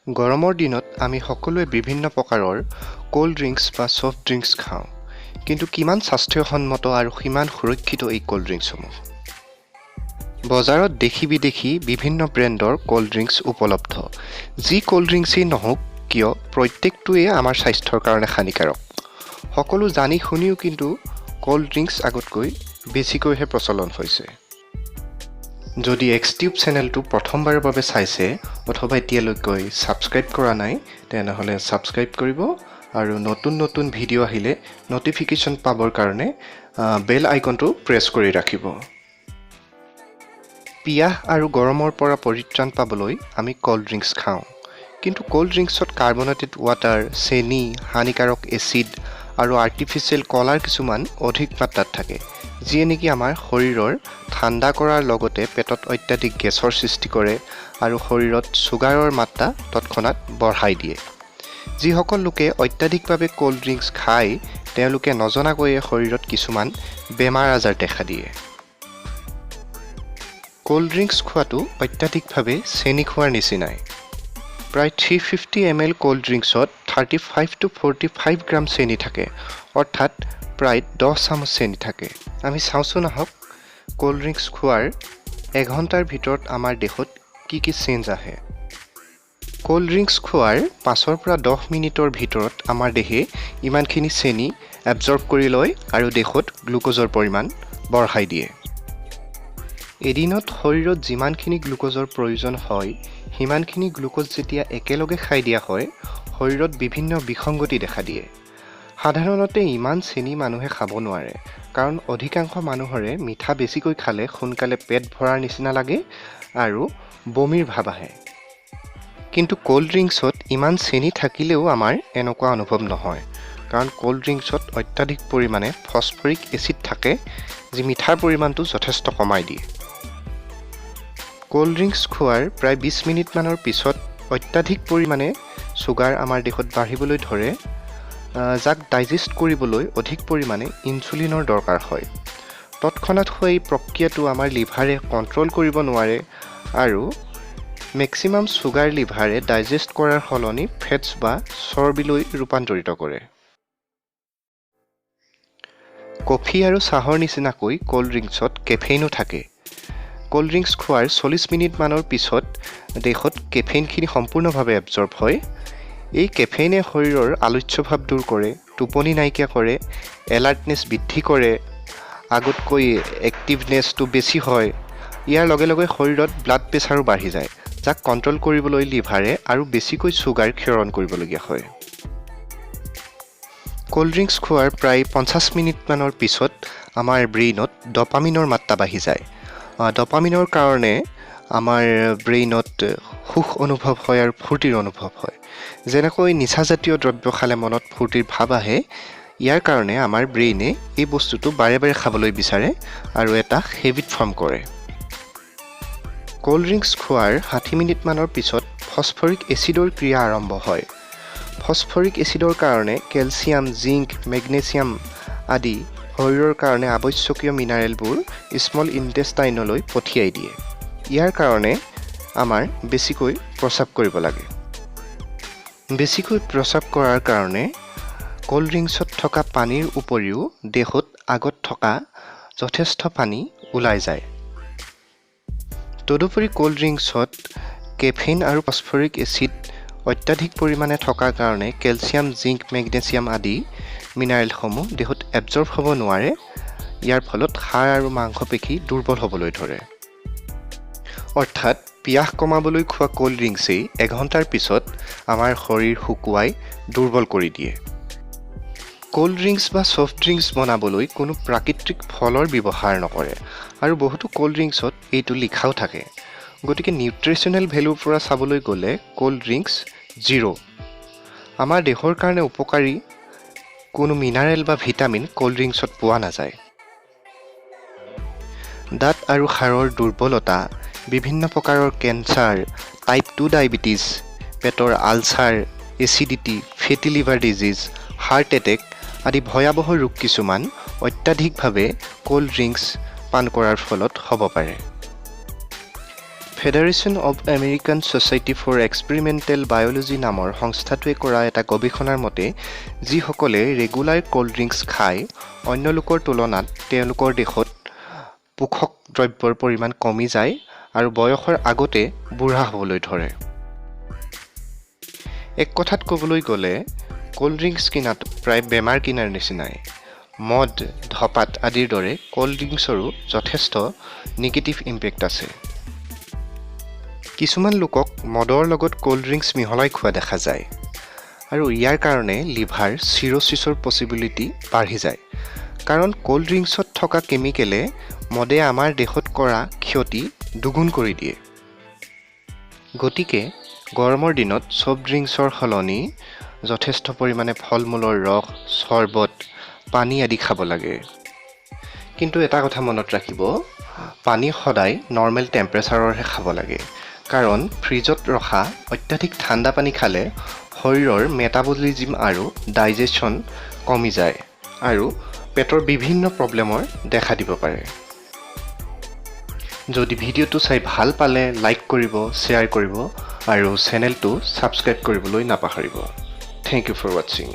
গৰমৰ দিনত আমি সকলোৱে বিভিন্ন প্ৰকাৰৰ কোল্ড ড্ৰিংকছ বা ছফ্ট ড্ৰিংকছ খাওঁ। কিন্তু কিমান স্বাস্থ্যসন্মত আৰু কিমান সুৰক্ষিত এই কোল্ড ড্ৰিংকছসমূহ? বজাৰত দেশী বিদেশী বিভিন্ন ব্ৰেণ্ডৰ কোল্ড ড্ৰিংকছ উপলব্ধ। যি কোল্ড ড্ৰিংকছেই নহওক কিয় প্ৰত্যেকটোৱে আমাৰ স্বাস্থ্যৰ কাৰণে হানিকাৰক। সকলো জানি শুনিও কিন্তু কোল্ড ড্ৰিংকছ আগতকৈ বেছিকৈহে প্ৰচলন হৈছে। যদি এক্সটিউব চেনেলটো প্ৰথমবাৰৰ বাবে চাইছে অথবা এতিয়ালৈকৈ ছাবস্ক্ৰাইব কৰা নাই তেনেহ'লে ছাবস্ক্ৰাইব কৰিব আৰু নতুন ভিডিঅ' আহিলে ন'টিফিকেশ্যন পাবৰ কাৰণে বেল আইকনটো প্ৰেছ কৰি ৰাখিব। পিয়াহ আৰু গৰমৰ পৰা পৰিত্ৰাণ পাবলৈ আমি কোল্ড ড্ৰিংকছ খাওঁ। কিন্তু কোল্ড ড্ৰিংকছত কাৰ্বনেটেড ৱাটাৰ, চেনি, হানিকাৰক এচিড আৰু আৰ্টিফিচিয়েল কলাৰ কিছুমান অধিক মাত্ৰাত থাকে, যিয়ে নেকি আমাৰ শৰীৰৰ ঠাণ্ডা কৰাৰ লগতে পেটত অত্যাধিক গেছৰ সৃষ্টি কৰে আৰু শৰীৰত ছুগাৰৰ মাত্ৰা তৎক্ষণাত বঢ়াই দিয়ে। যিসকল লোকে অত্যাধিকভাৱে কোল্ড ড্ৰিংকছ খায় তেওঁলোকে নজনাকৈয়ে শৰীৰত কিছুমান বেমাৰ আজাৰ দেখা দিয়ে। কোল্ড ড্ৰিংকছ খোৱাটো অত্যাধিকভাৱে চেনি খোৱাৰ নিচিনাই। প্ৰায় 350 ml কোল্ড ড্ৰিংকছত 35 to 45 গ্ৰাম চেনি থাকে, অৰ্থাৎ প্ৰায় 10 চামুচ চেনি থাকে। আমি চাওঁচোন আহক কোল্ড ড্ৰিংকছ খোৱাৰ এঘণ্টাৰ ভিতৰত আমাৰ দেহত কি চেঞ্জ আহে। কোল্ড ড্ৰিংকছ খোৱাৰ 5 পৰা 10 মিনিটৰ ভিতৰত আমাৰ দেহে ইমানখিনি চেনি এবজৰ্ব কৰি লয় আৰু দেহত গ্লুক'জৰ পৰিমাণ বঢ়াই দিয়ে। এদিনত শৰীৰত যিমানখিনি গ্লুক'জৰ প্ৰয়োজন হয় সিমানখিনি গ্লুক'জ যেতিয়া একেলগে খাই দিয়া হয় শৰীৰত বিভিন্ন বিসংগতি দেখা দিয়ে। সাধাৰণতে ইমান চেনি মানুহে খাব নোৱাৰে, কাৰণ অধিকাংশ মানুহৰে মিঠা বেছিকৈ খালে সোনকালে পেট ভৰাৰ নিচিনা লাগে আৰু বমিৰ ভাৱ আহে। কিন্তু কোল্ড ড্ৰিংকছত ইমান চেনি থাকিলেও আমাৰ এনেকুৱা অনুভৱ নহয়, কাৰণ কোল্ড ড্ৰিংকছত অত্যাধিক পৰিমাণে ফছফৰিক এচিড থাকে, যি মিঠাৰ পৰিমাণটো যথেষ্ট কমাই দিয়ে। কোল্ড ড্ৰিংকছ খোৱাৰ প্ৰায় 20 মিনিটমানৰ পিছত অত্যাধিক পৰিমাণে ছুগাৰ আমাৰ দেহত বাঢ়িবলৈ ধৰে, যাক ডাইজেষ্ট কৰিবলৈ অধিক পৰিমাণে ইনচুলিনৰ দৰকাৰ হয়। তৎক্ষণাত হোৱা এই প্ৰক্ৰিয়াটো আমাৰ লিভাৰে কণ্ট্ৰল কৰিব নোৱাৰে আৰু মেক্সিমাম ছুগাৰ লিভাৰে ডাইজেষ্ট কৰাৰ সলনি ফেটছ বা চৰ্বিলৈ ৰূপান্তৰিত কৰে। কফি আৰু চাহৰ নিচিনাকৈ কোল্ড ড্ৰিংকছত কেফেইনো থাকে। কোল্ড ড্ৰিংকছ খোৱাৰ 40 মিনিটমানৰ পিছত দেহত কেফেইনখিনি সম্পূৰ্ণভাৱে এবজৰ্ব হয়। এই কেফেইনে শৰীৰৰ আলস্যভাৱ দূৰ কৰে, টোপনি নাইকিয়া কৰে, এলাৰ্টনেছ বৃদ্ধি কৰে, আগতকৈ এক্টিভনেছটো বেছি হয়। ইয়াৰ লগে লগে শৰীৰত ব্লাড প্ৰেছাৰো বাঢ়ি যায়, যাক কণ্ট্ৰল কৰিবলৈ লিভাৰে আৰু বেছিকৈ ছুগাৰ ক্ষৰণ কৰিবলগীয়া হয়। কোল্ড ড্ৰিংকছ খোৱাৰ প্ৰায় 50 মিনিটমানৰ পিছত আমাৰ ব্ৰেইনত ডপামিনৰ মাত্ৰা বাঢ়ি যায়। ডপামিনৰ কাৰণে আমাৰ ব্ৰেইনত সুখ অনুভৱ হয় আৰু ফূৰ্তিৰ অনুভৱ হয়। যেনেকৈ নিচাজাতীয় দ্ৰব্য খালে মনত ফূৰ্তিৰ ভাৱ আহে, ইয়াৰ কাৰণে আমাৰ ব্ৰেইনে এই বস্তুটো বাৰে বাৰে খাবলৈ বিচাৰে আৰু এটা হেবিট ফৰ্ম কৰে। কোল্ড ড্ৰিংকছ খোৱাৰ 60 মিনিটমানৰ পিছত ফছফৰিক এচিডৰ ক্ৰিয়া আৰম্ভ হয়। ফছফৰিক এচিডৰ কাৰণে কেলছিয়াম, জিংক, মেগনেছিয়াম আদি শৰীৰৰ কাৰণে আৱশ্যকীয় মিনাৰেলবোৰ স্মল ইণ্টেষ্টাইনলৈ পঠিয়াই দিয়ে। ইয়াৰ কাৰণে আমাৰ বেছিকৈ প্ৰস্ৰাৱ কৰিব লাগে। বেছিকৈ প্ৰস্ৰাৱ কৰাৰ কাৰণে কোল্ড ড্ৰিংকছত থকা পানীৰ উপৰিও দেহত আগত থকা যথেষ্ট পানী ওলাই যায়। তদুপৰি কোল্ড ড্ৰিংকছত কেফেইন আৰু ফছফৰিক এচিড অত্যাধিক পৰিমাণে থকাৰ কাৰণে কেলছিয়াম, জিংক, মেগনেছিয়াম আদি মিনাৰেলসমূহ দেহত এবজৰ্ব হ'ব নোৱাৰে। ইয়াৰ ফলত হাড় আৰু মাংসপেশী দুৰ্বল হ'বলৈ ধৰে। অৰ্থাৎ পিয়াহ কমাবলৈ খোৱা কোল্ড ড্ৰিংকছেই এঘণ্টাৰ পিছত আমাৰ শৰীৰ শুকুৱাই দুৰ্বল কৰি দিয়ে। কোল্ড ড্ৰিংকছ বা ছফ্ট ড্ৰিংকছ বনাবলৈ কোনো প্ৰাকৃতিক ফলৰ ব্যৱহাৰ নকৰে আৰু বহুতো কোল্ড ড্ৰিংকছত এইটো লিখাও থাকে। গতিকে নিউট্ৰিশ্যনেল ভেলুৰ পৰা চাবলৈ গ'লে কোল্ড ড্ৰিংকছ 0। আমাৰ দেহৰ কাৰণে উপকাৰী কোনো মিনাৰেল বা ভিটামিন কোল্ড ড্ৰিংকছত পোৱা নাযায়। দাঁত আৰু হাড়ৰ দুৰ্বলতা, বিভিন্ন প্ৰকাৰৰ কেঞ্চাৰ, টাইপ 2 ডায়েবেটিছ, পেটৰ আলচাৰ, এচিডিটি, ফেটি লিভাৰ ডিজিজ, হাৰ্ট এটেক আদি ভয়াৱহ ৰোগ কিছুমান অত্যাধিকভাৱে কোল্ড ড্ৰিংকছ পান কৰাৰ ফলত হ'ব পাৰে। Federation of American society for experimental biology নামৰ সংস্থাটোৱে কৰা এটা গৱেষণাৰ মতে যিসকলে ৰেগুলাৰ ক'ল্ড ড্ৰিংকছ খায় অন্য লোকৰ তুলনাত তেওঁলোকৰ দেশত পোষক দ্ৰব্যৰ পৰিমাণ কমি যায় আৰু বয়সৰ আগতে বুঢ়া হ'বলৈ ধৰে। এক কথাত ক'বলৈ গ'লে ক'ল্ড ড্ৰিংকছ কিনাটো প্ৰায় বেমাৰ কিনাৰ নিচিনাই। মদ, ধপাত আদিৰ দৰে ক'ল্ড ড্ৰিংকছৰো যথেষ্ট নিগেটিভ ইম্পেক্ট আছে। কিছুমান লোকক মদৰ লগত ক'ল্ড ড্ৰিংকছ মিহলাই খোৱা দেখা যায় আৰু ইয়াৰ কাৰণে লিভাৰ চিৰ'চিছৰ পচিবিলিটি বাঢ়ি যায়। কাৰণ ক'ল্ড ড্ৰিংকছত থকা কেমিকেলে মদে আমাৰ দেহত কৰা ক্ষতি দুগুণ কৰি দিয়ে। গতিকে গৰমৰ দিনত ছফ্ট ড্ৰিংকছৰ সলনি যথেষ্ট পৰিমাণে ফল-মূলৰ ৰস, চৰ্বত, পানী আদি খাব লাগে। কিন্তু এটা কথা মনত ৰাখিব, পানী সদায় নৰ্মেল টেম্পাৰেচাৰৰহে খাব লাগে। কাৰণ ফ্ৰিজত ৰখা অত্যাধিক ঠাণ্ডা পানী খালে শৰীৰৰ মেটাবলিজিম আৰু ডাইজেশ্যন কমি যায় আৰু পেটৰ বিভিন্ন প্ৰব্লেমৰ দেখা দিব পাৰে। যদি ভিডিঅ'টো চাই ভাল পালে লাইক কৰিব, শ্বেয়াৰ কৰিব আৰু চেনেলটো ছাবস্ক্ৰাইব কৰিবলৈ নাপাহৰিব। থেংক ইউ ফৰ ৱাচিং।